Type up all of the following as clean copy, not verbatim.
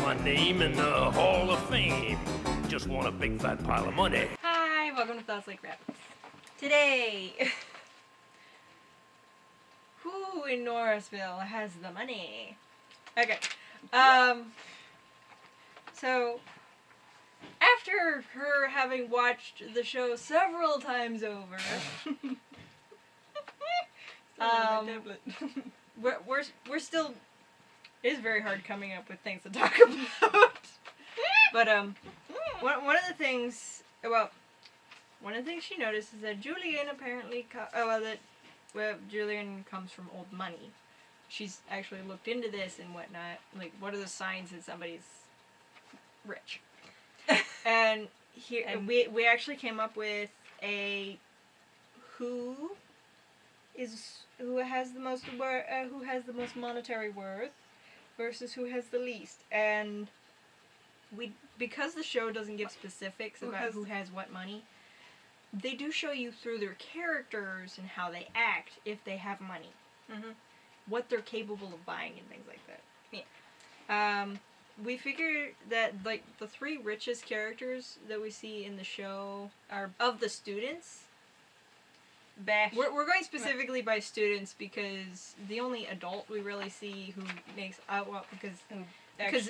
my name in the Hall of Fame. Just want a big fat pile of money. Hi, welcome to Thoughts Like Rabbits. Today, who in Norrisville has the money? Okay, so after her having watched the show several times over, we're still. It is very hard coming up with things to talk about. But one of the things she noticed is that Julian apparently Julian comes from old money. She's actually looked into this and whatnot. Like, what are the signs that somebody's rich? And here we actually came up with a who has the most monetary worth versus who has the least. And because the show doesn't give specifics about who has what money, they do show you through their characters and how they act if they have money. Mm-hmm. What they're capable of buying and things like that. Yeah. We figured that, like, the three richest characters that we see in the show are of the students. Bash. We're going specifically by students because the only adult we really see who makes because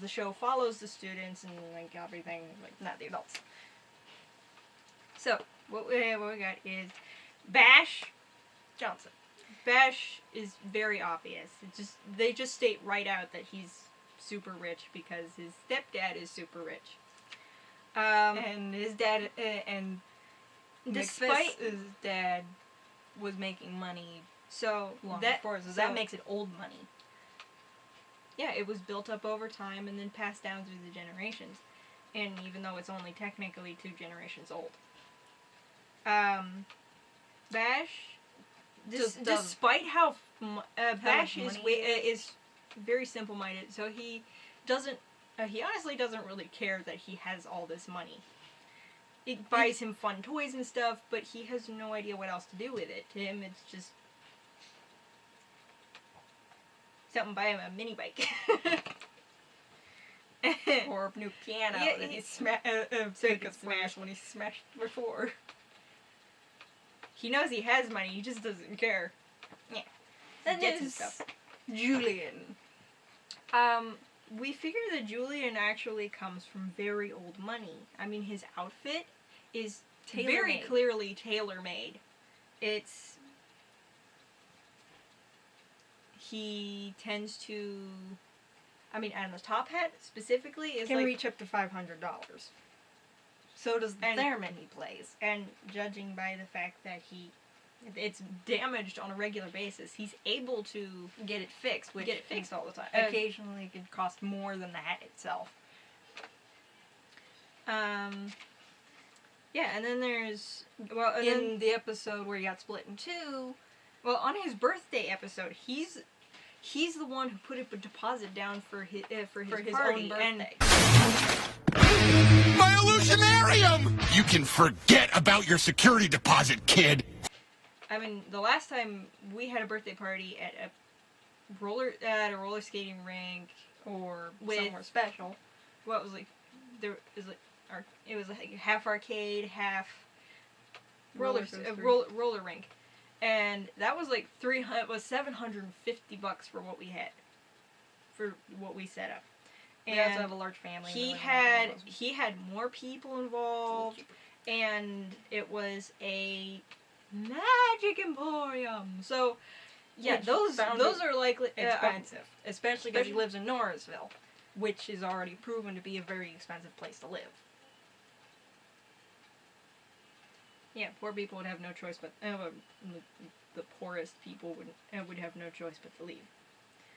the show follows the students and like everything, like not the adults. So what we got is Bash Johnson. Bash is very obvious. They just state right out that he's super rich because his stepdad is super rich. And his dad despite his dad was making money that makes it old money. Yeah, it was built up over time and then passed down through the generations. And even though it's only technically 2 generations old. Bash, despite how Bash is very simple-minded, so he honestly doesn't really care that he has all this money. It buys him fun toys and stuff, but he has no idea what else to do with it. To him, it's just something, buy him a mini bike. Or a new piano that he could smash when he smashed before. He knows he has money, he just doesn't care. Yeah. That gets his stuff. Julian. We figure that Julian actually comes from very old money. I mean, his outfit is very clearly tailor-made. He tends to, and the top hat specifically can reach up to $500. So does the theremin he plays. And judging by the fact that it's damaged on a regular basis, he's able to get it fixed all the time. Occasionally it could cost more than the hat itself. Yeah, and then there's the episode where he got split in two. Well, on his birthday episode, he's the one who put a deposit down for his party, own birthday. My illusionarium! You can forget about your security deposit, kid. The last time we had a birthday party at a roller skating rink or somewhere special, it was like half arcade, half roller rink, and that was like $750 for what we had, for what we set up. And we also have a large family. He had more people involved, and it was a magic emporium. So yeah, those are likely expensive, especially because he lives in Norrisville, which is already proven to be a very expensive place to live. Yeah, poor people would have no choice but the poorest people would have no choice but to leave.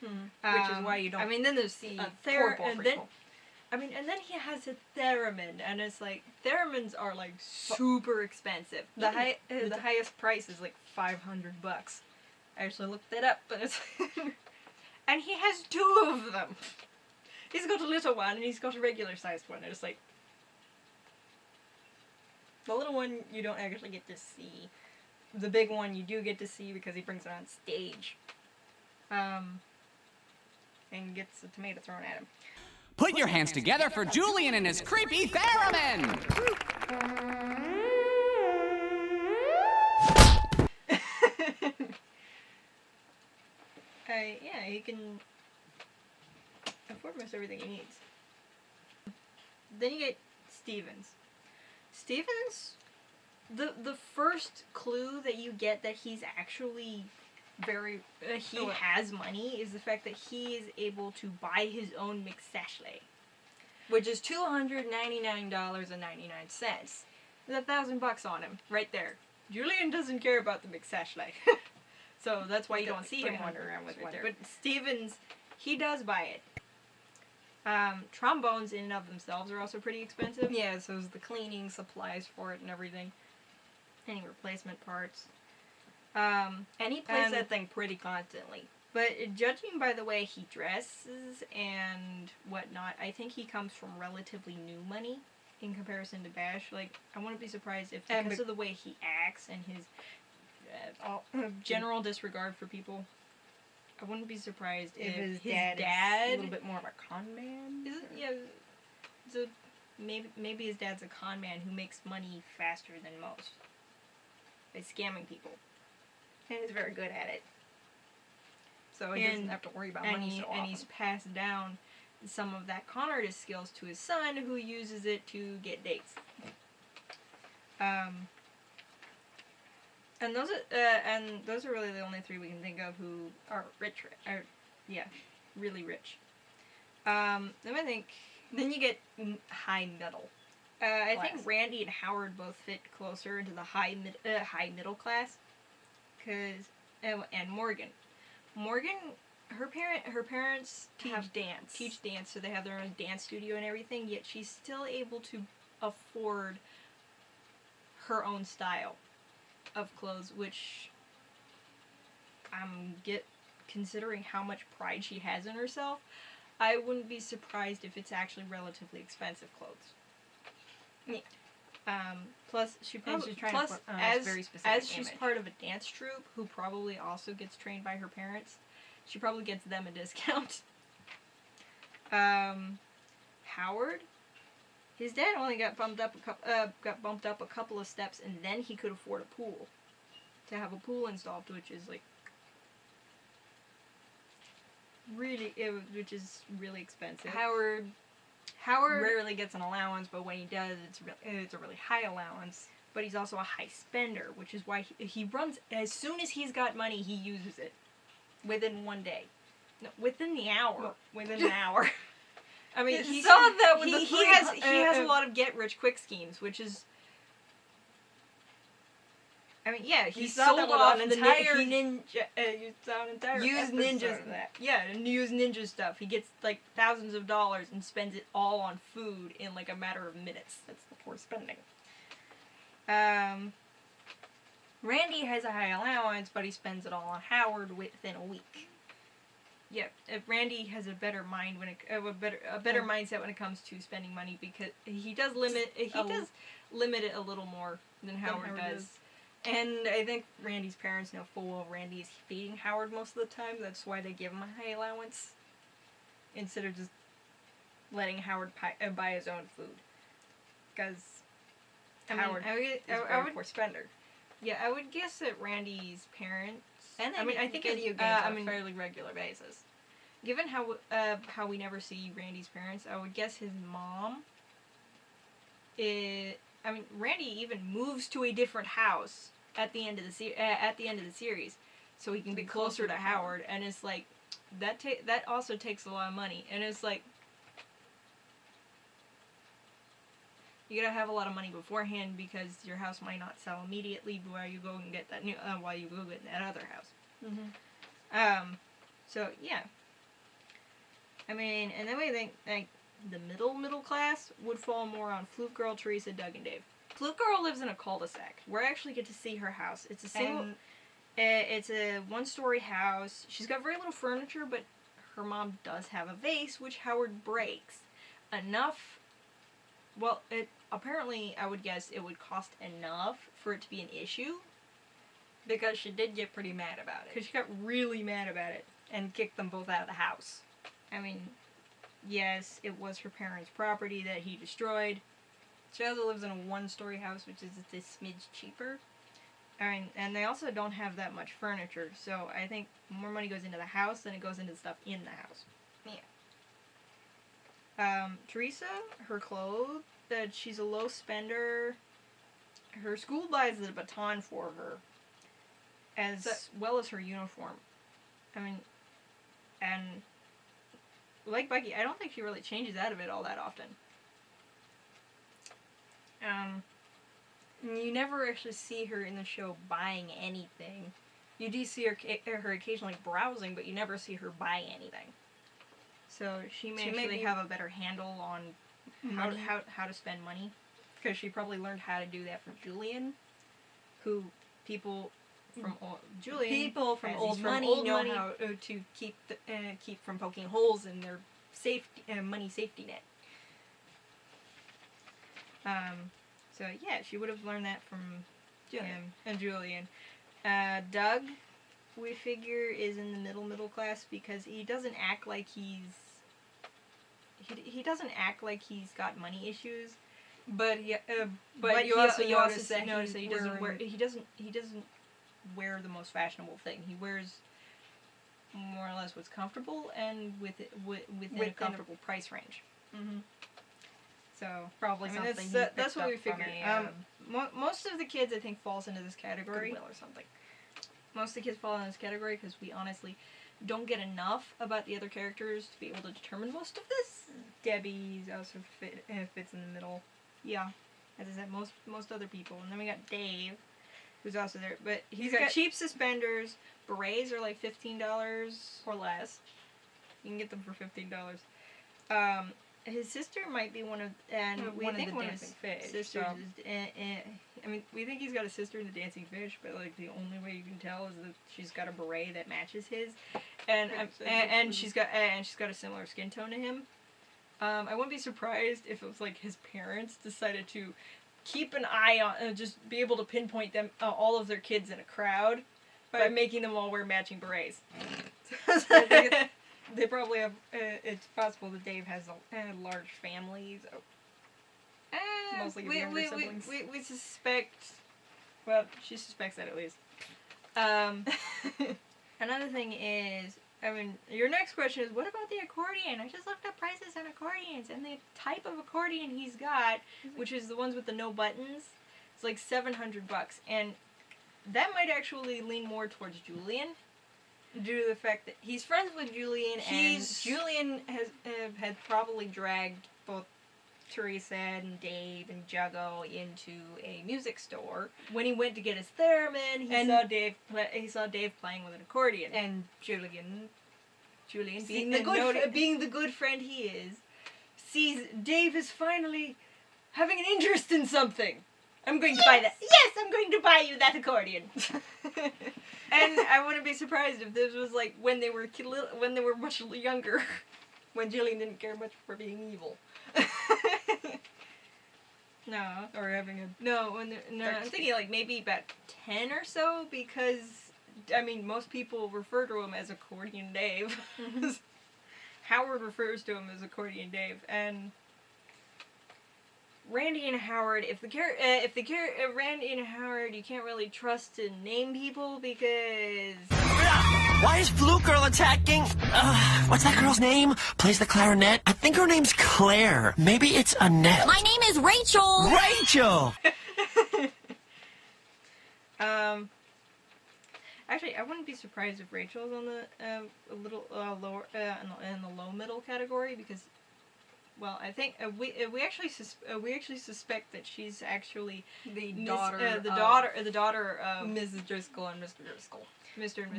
Mm-hmm. Which is why you don't. Then there's the people. And then he has a theremin, and it's like theremins are like super expensive. The highest price is like $500. I actually looked that up, but it's and he has 2 of them. He's got a little one and he's got a regular sized one. And it's like the little one you don't actually get to see. The big one you do get to see because he brings it on stage. and gets a tomato thrown at him. Put your hands together for Julian and his creepy theremin! Yeah, he can afford most everything he needs. Then you get Stevens. Stevens, the first clue that you get that he's actually he has money is the fact that he is able to buy his own McSashley. Which is $299.99. There's $1,000 on him, right there. Julian doesn't care about the McSashley. So that's why you don't see him wandering around with one. But Stevens, he does buy it. Trombones in and of themselves are also pretty expensive. Yeah, so it's the cleaning supplies for it and everything. Any replacement parts. And he plays that thing pretty constantly. But judging by the way he dresses and whatnot, I think he comes from relatively new money in comparison to Bash. Like, I wouldn't be surprised if because of the way he acts and his general disregard for people, I wouldn't be surprised if his dad is a little bit more of a con man. Maybe his dad's a con man who makes money faster than most by scamming people, and is very good at it. So he doesn't have to worry about money so often. And he's passed down some of that con artist skills to his son, who uses it to get dates. And those are really the only three we can think of who are rich. Really rich. Then I think. Then you get high middle. I think Randy and Howard both fit closer into the high middle class. And Morgan, her parents teach dance, so they have their own dance studio and everything. Yet she's still able to afford her own style of clothes, which considering how much pride she has in herself, I wouldn't be surprised if it's actually relatively expensive clothes. Yeah. Plus, she's part of a dance troupe who probably also gets trained by her parents. She probably gets them a discount. Howard, his dad only got bumped up a couple of steps, and then he could afford a pool. To have a pool installed, which is really expensive. Howard rarely gets an allowance, but when he does, it's a really high allowance. But he's also a high spender, which is why he runs, as soon as he's got money, he uses it. Within one day. No, within the hour. Well, within an hour. I mean, he has a lot of get-rich-quick schemes, which is... I mean, yeah, he sold off an entire ninja. Used ninjas. Yeah, and used ninja stuff. He gets thousands of dollars and spends it all on food in a matter of minutes. That's the poor spending. Randy has a high allowance, but he spends it all on Howard within a week. Yeah, Randy has a better mind better mindset when it comes to spending money, because he does limit it a little more than Howard does. And I think Randy's parents know full well Randy is feeding Howard most of the time. That's why they give him a high allowance instead of just letting Howard buy his own food. Because Howard is a very poor spender. Yeah, I would guess that Randy's parents... And I think video games on a fairly regular basis. Given how we never see Randy's parents, I would guess his mom... Randy even moves to a different house at the end of the series, so he can be closer to Howard, and it's that also takes a lot of money, and it's you gotta have a lot of money beforehand because your house might not sell immediately while you go and get that other house. Mm-hmm. So yeah. I mean, and then we think the middle class would fall more on Flute Girl, Teresa, Doug, and Dave. Flute Girl lives in a cul-de-sac. We actually get to see her house. It's it's a one-story house. She's got very little furniture, but her mom does have a vase, which Howard breaks. Enough. Well, apparently, I would guess it would cost enough for it to be an issue. Because she did get pretty mad about it. Because she got really mad about it. And kicked them both out of the house. I mean, yes, it was her parents' property that he destroyed. She also lives in a one-story house, which is a smidge cheaper. I mean, and they also don't have that much furniture, so I think more money goes into the house than it goes into the stuff in the house. Yeah. Teresa, her clothes, that she's a low spender. Her school buys a baton for her, as well as her uniform. I mean, and like Becky, I don't think she really changes out of it all that often. You never actually see her in the show buying anything. You do see her occasionally browsing, but you never see her buy anything. So she may actually have a better handle on how to spend money. Because she probably learned how to do that from Julian, who people from old money know how to keep from poking holes in their money safety net. So yeah, she would have learned that from him and Julian. Doug, we figure, is in the middle class because he doesn't act like he doesn't act like he's got money issues. But you you also notice that he doesn't wear the most fashionable thing. He wears more or less what's comfortable and within a comfortable price range. Mm-hmm. So probably that's what we figured. Most of the kids, I think, falls into this category. Goodwill or something. Most of the kids fall in this category because we honestly don't get enough about the other characters to be able to determine most of this. Debbie's also fits in the middle. Yeah, as I said, most other people. And then we got Dave, who's also there, but he's got cheap suspenders. Berets are like $15 or less. You can get them for $15. His sister might be one of, we think one of his sisters. So. I mean, we think he's got a sister in the Dancing Fish, but like the only way you can tell is that she's got a beret that matches his, and she's got a similar skin tone to him. I wouldn't be surprised if it was like his parents decided to keep an eye on, just be able to pinpoint them, all of their kids in a crowd, by making them all wear matching berets. They probably have. It's possible that Dave has a large family. So mostly younger siblings. We suspect. Well, she suspects that at least. Another thing is, I mean, your next question is, what about the accordion? I just looked up prices on accordions, and the type of accordion he's got, which is the ones with the no buttons, it's like $700, and that might actually lean more towards Julian, due to the fact that he's friends with Julian, and Julian had probably dragged both Teresa and Dave and Juggo into a music store. When he went to get his theremin, he saw Dave playing with an accordion. And Julian being the good friend he is, sees Dave is finally having an interest in something. I'm going to buy that. Yes, I'm going to buy you that accordion. And I wouldn't be surprised if this was like when they were much younger, when Julian didn't care much for being evil. No. Or having a... No, I'm thinking like maybe about 10 or so, because, I mean, most people refer to him as Accordion Dave. Howard refers to him as Accordion Dave, and Randy and Howard, Randy and Howard, you can't really trust to name people because... Why is Blue Girl attacking? What's that girl's name? Plays the clarinet? I think her name's Claire. Maybe it's Annette. My name is Rachel. Rachel! Actually, I wouldn't be surprised if Rachel's on the a little lower in the low middle category, because, well, I think we actually suspect that she's actually the daughter of Mrs. Driscoll and Mr. Driscoll. Mr. and Mrs.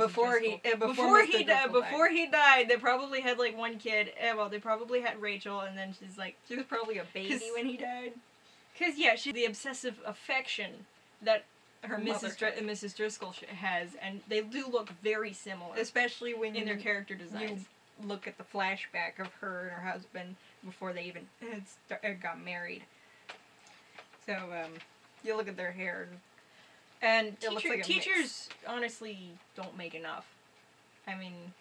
Before he died, they probably had like one kid. They probably had Rachel, and then she was probably a baby when he died. Because she's the obsessive affection that her Mrs. Driscoll has, and they do look very similar, especially when in their character designs. You look at the flashback of her and her husband before they even got married. So you look at their hair. And teachers honestly don't make enough. I mean,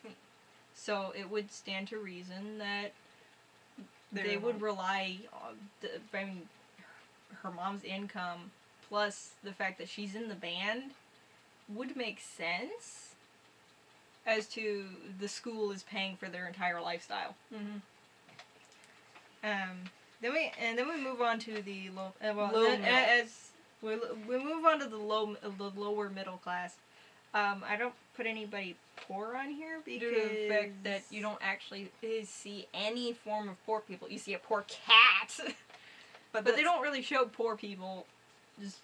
So it would stand to reason that they would rely on, her mom's income plus the fact that she's in the band would make sense as to the school is paying for their entire lifestyle. Mm-hmm. Then we move on to the low. We move on to the lower middle class. I don't put anybody poor on here because due to the fact that you don't actually see any form of poor people. You see a poor cat, but they don't really show poor people. Just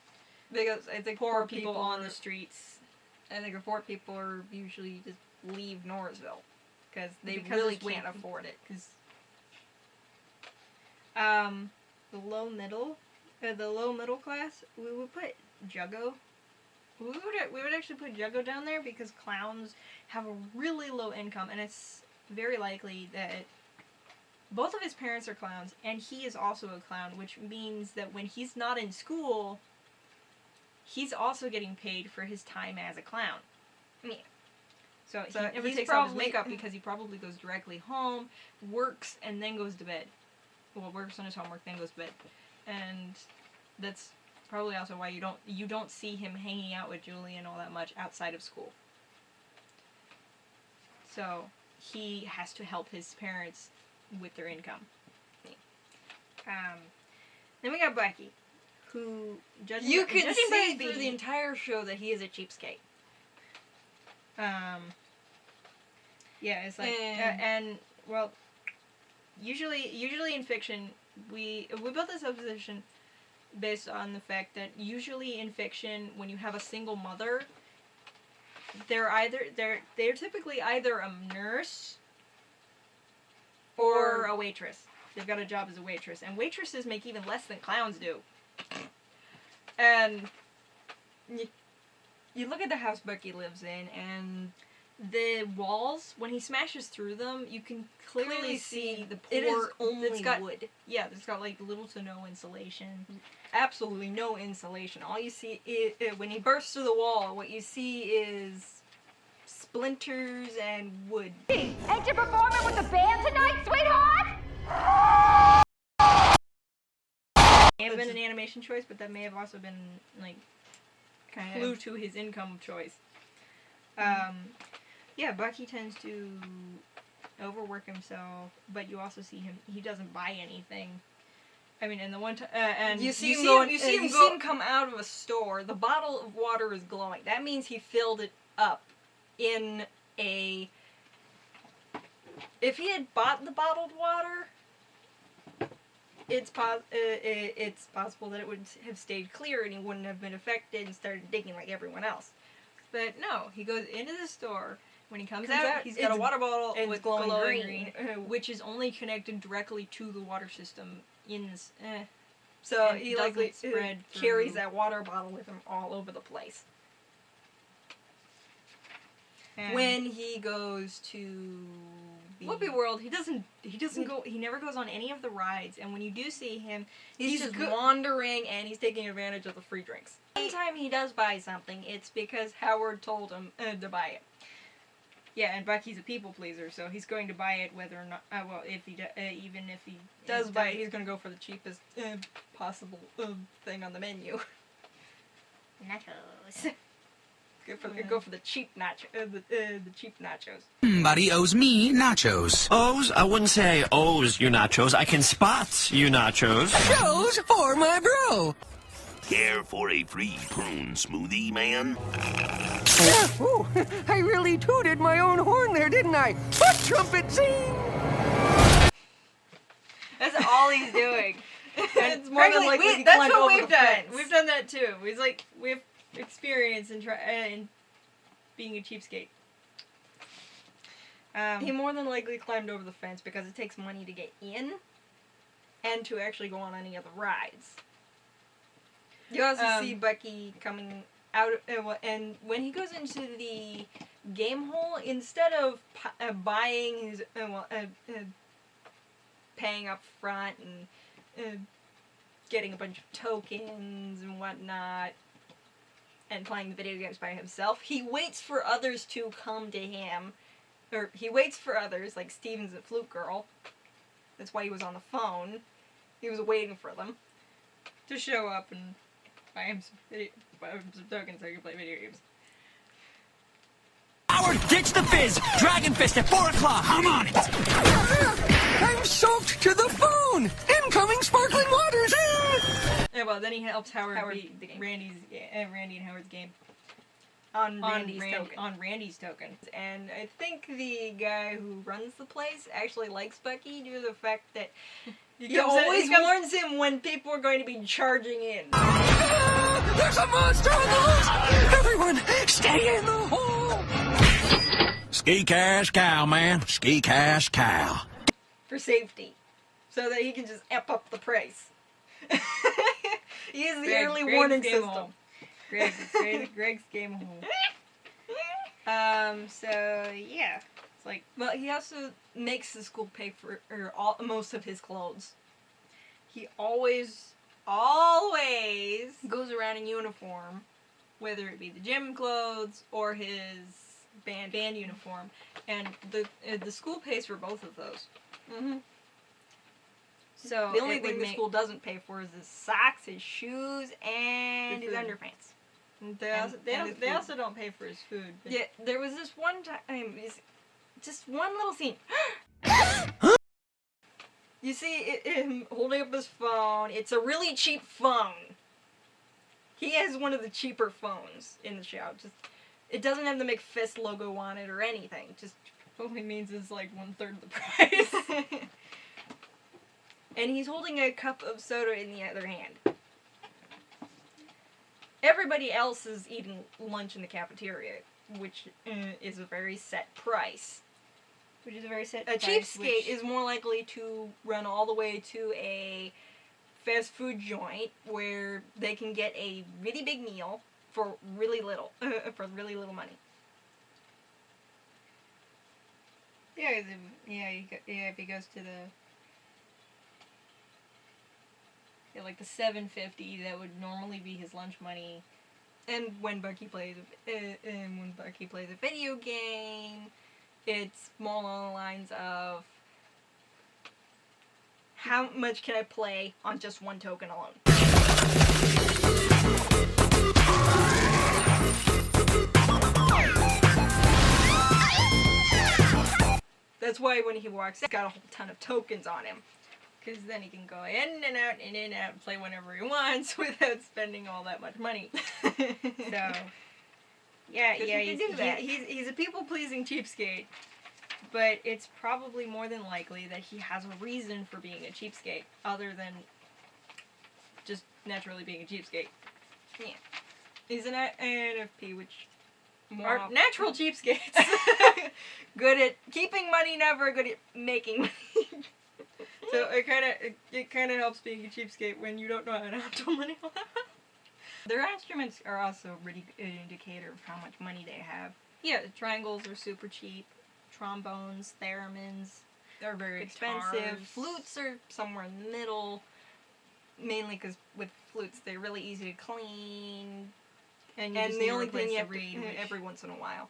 because I think poor people on the streets. I think the poor people are usually just leave Norrisville because they Because really it's can't afford it. Because the low middle class, we would put Juggo. We would actually put Juggo down there because clowns have a really low income, and it's very likely that both of his parents are clowns, and he is also a clown, which means that when he's not in school, he's also getting paid for his time as a clown. Yeah. So he never takes off his makeup because he probably goes directly home, works, and then goes to bed. Well, works on his homework, then goes to bed. And that's probably also why you don't see him hanging out with Julian all that much outside of school. So he has to help his parents with their income. Then we got Bucky, who you can see through the entire show that he is a cheapskate. Yeah, it's like well, usually in fiction we built this supposition based on the fact that usually in fiction when you have a single mother, they're typically either a nurse or a waitress. They've got a job as a waitress, and waitresses make even less than clowns do. And you look at the house Bucky lives in, and the walls, when he smashes through them, you can clearly see the poor. It is only wood. Yeah, it's got like little to no insulation. Absolutely no insulation. All you see is when he bursts through the wall, what you see is splinters and wood. Hey, ain't you performing with the band tonight, sweetheart? May have been an animation choice, but that may have also been like Kind clue of. to his income choice. Yeah, Bucky tends to overwork himself, but you also see him. He doesn't buy anything. I mean, in the one time, and you see him come out of a store. The bottle of water is glowing. That means he filled it up in a. If he had bought the bottled water, it's possible that it would have stayed clear and he wouldn't have been affected and started digging like everyone else. But no, he goes into the store. When he comes out, he's got a water bottle with glowing green, which is only connected directly to the water system in this. So And he doesn't likely spread carries through. that water bottle with him all over the place. And When he goes to Whoopi World, he never goes on any of the rides, and when you do see him, he's just wandering and he's taking advantage of the free drinks. Anytime he does buy something, it's because Howard told him to buy it. Yeah, and Bucky's a people pleaser, so he's going to buy it whether or not. Well, if he even if he Does buy it, he's going to go for the cheapest possible thing on the menu. nachos. Go for the cheap the cheap nachos. Somebody owes me nachos. O's? I wouldn't say I owes you nachos. I can spot you nachos. Nachos for my bro. Care for a free prune smoothie, man? Ooh, I really tooted my own horn there, didn't I? What trumpet zing! That's all he's doing. It's more than likely he that's climbed what over we've the done. fence. We've done that too. We have experience in being a cheapskate. He more than likely climbed over the fence because it takes money to get in and to actually go on any of the rides. You also see Bucky coming out, and when he goes into the game hole, instead of buying his, paying up front and getting a bunch of tokens and whatnot, and playing the video games by himself, he waits for others to come to him or he waits for others, like Steven's a flute girl. That's why he was on the phone. He was waiting for them to show up and buy him some tokens so he can play video games. Howard, ditch the fizz! Dragon Fist at 4 o'clock! I'm on it! I'm soaked to the bone! Incoming sparkling waters in! Yeah, well, then he helps Howard beat Randy and Howard's game. On Randy's token. And I think the guy who runs the place actually likes Bucky due to the fact that he always warns him when people are going to be charging in. Ah, there's a monster on the loose! Everyone, stay in the hole! Ski cash cow, man. Ski cash cow. For safety. So that he can just amp up the price. He is the early warning system. Greg's game hole. So yeah, it's like, well, he also makes the school pay for most of his clothes. He always goes around in uniform, whether it be the gym clothes or his band uniform, and the school pays for both of those. Mm-hmm. So the only thing the school doesn't pay for is his socks, his shoes, and his underpants. They also don't pay for his food. Yeah, there was this one time, just one little scene. You see him holding up his phone. It's a really cheap phone. He has one of the cheaper phones in the show. It doesn't have the McFist logo on it or anything. Just only means it's like 1/3 the price. And he's holding a cup of soda in the other hand. Everybody else is eating lunch in the cafeteria, which is a very set price. Which is a very set price. A cheapskate is more likely to run all the way to a fast food joint where they can get a really big meal for really little money. Yeah, if he goes to like the $7.50 that would normally be his lunch money, and when Bucky plays a video game, it's more along the lines of how much can I play on just one token alone. That's why when he walks out, he's got a whole ton of tokens on him. Because then he can go in and out, and play whenever he wants without spending all that much money. So, he's a people-pleasing cheapskate. But it's probably more than likely that he has a reason for being a cheapskate, other than just naturally being a cheapskate. Yeah. He's an NFP, which are natural cheapskates. Good at keeping money, never good at making money. So it kind of helps being a cheapskate when you don't know how to handle money. Their instruments are also a really good indicator of how much money they have. Yeah, the triangles are super cheap. Trombones, theremins, they're very expensive. Guitars. Flutes are somewhere in the middle, mainly because with flutes they're really easy to clean, and the only thing you have to read every once in a while.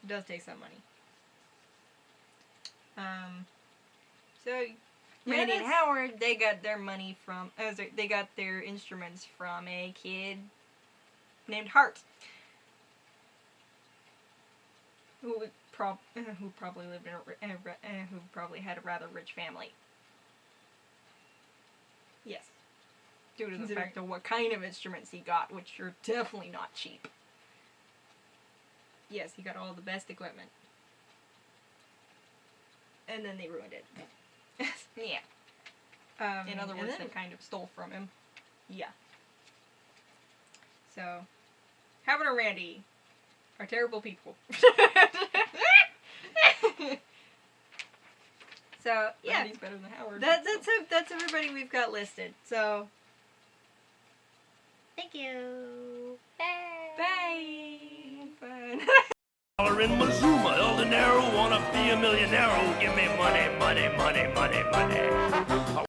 It does take some money. So Randy and Howard, they got their money from, they got their instruments from a kid named Hart, who probably lived in who probably had a rather rich family. Yes, due to the fact of what kind of instruments he got, which are definitely not cheap. Yes, he got all the best equipment, and then they ruined it. Yeah. In other words, they kind of stole from him. Yeah. So, Howard and Randy are terrible people. So, yeah. Randy's better than Howard. That's everybody we've got listed. So, thank you. bye. Bye. In Mazuma, El Dinero, wanna be a millionaire. Give me money, money, money, money, money.